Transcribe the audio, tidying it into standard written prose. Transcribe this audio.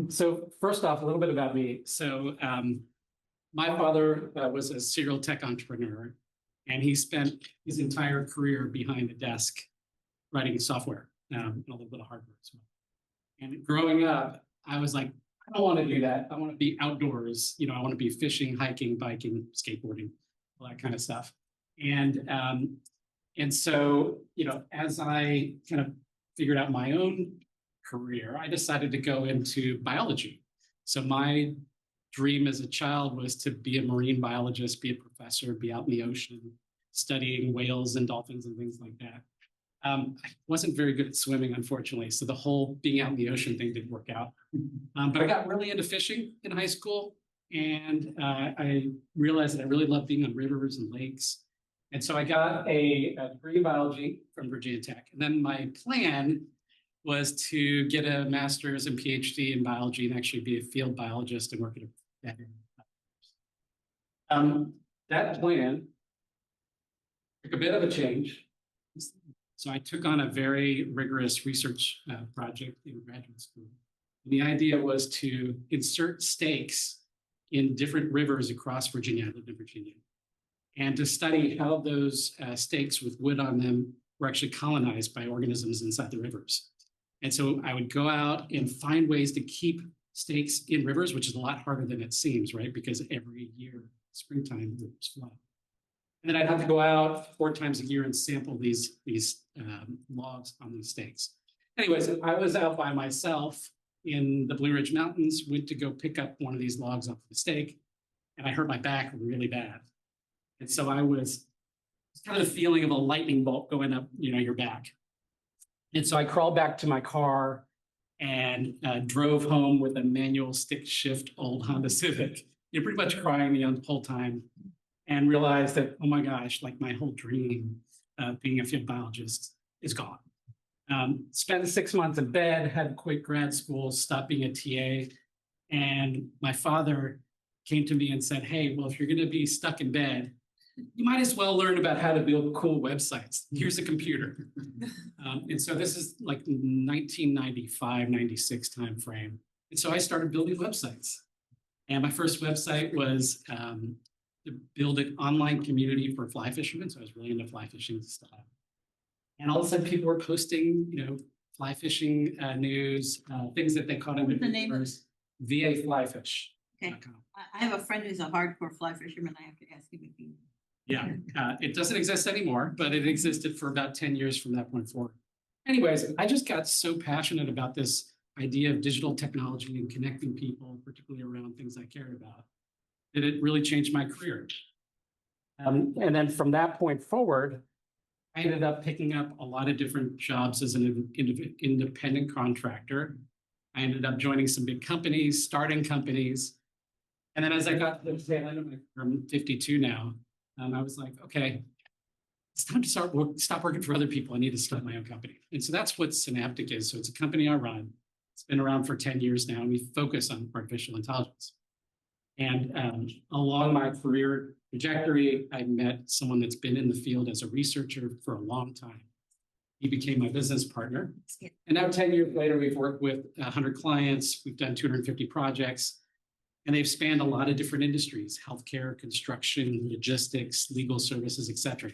So first off, a little bit about me. So my father was a serial tech entrepreneur, and he spent his entire career behind a desk writing software and a little bit of hardware as well. And growing up, I was like, I don't want to do that. I want to be outdoors. I want to be fishing, hiking, biking, skateboarding, all that kind of stuff. And so, as I kind of figured out my own career, I decided to go into biology. So my dream as a child was to be a marine biologist, be a professor, be out in the ocean, studying whales and dolphins and things like that. I wasn't very good at swimming, unfortunately, so the whole being out in the ocean thing didn't work out. But I got really into fishing in high school, and I realized that I really loved being on rivers and lakes. And so I got a degree in biology from Virginia Tech. And then my plan was to get a master's and PhD in biology and actually be a field biologist and work at a that plan took a bit of a change. So I took on a very rigorous research project in graduate school. And the idea was to insert stakes in different rivers across Virginia. I lived in Virginia. And to study how those stakes with wood on them were actually colonized by organisms inside the rivers. And so I would go out and find ways to keep stakes in rivers, which is a lot harder than it seems, right? Because every year, springtime, the rivers flood. And then I'd have to go out 4 times a year and sample these logs on these stakes. Anyways, I was out by myself in the Blue Ridge Mountains, went to go pick up one of these logs off the stake, and I hurt my back really bad. And so it's kind of the feeling of a lightning bolt going up, your back. And so I crawled back to my car and drove home with a manual stick shift old Honda Civic, pretty much crying the whole time, and realized that, oh my gosh, like my whole dream of being a field biologist is gone. Spent 6 months in bed, had to quit grad school, stopped being a TA. And my father came to me and said, hey, well, if you're going to be stuck in bed, you might as well learn about how to build cool websites. Here's a computer. And so this is like 1995, 96 timeframe. And so I started building websites. And my first website was to build an online community for fly fishermen. So I was really into fly fishing stuff. And all of a sudden people were posting, fly fishing news, things that they caught in the papers. VA Flyfish. Okay. I have a friend who's a hardcore fly fisherman. I have to ask him if he. Yeah, it doesn't exist anymore, but it existed for about 10 years from that point forward. Anyways, I just got so passionate about this idea of digital technology and connecting people, particularly around things I cared about, that it really changed my career. And then from that point forward, I ended up picking up a lot of different jobs as an independent contractor. I ended up joining some big companies, starting companies. And then as I got to the tail end of my career, I'm 52 now, I was like, okay, it's time to stop working for other people. I need to start my own company. And so that's what Synaptic is. So it's a company I run. It's been around for 10 years now, and we focus on artificial intelligence. And along my career trajectory, I met someone that's been in the field as a researcher for a long time. He became my business partner. And now 10 years later, we've worked with 100 clients. We've done 250 projects. And they've spanned a lot of different industries: healthcare, construction, logistics, legal services, et cetera.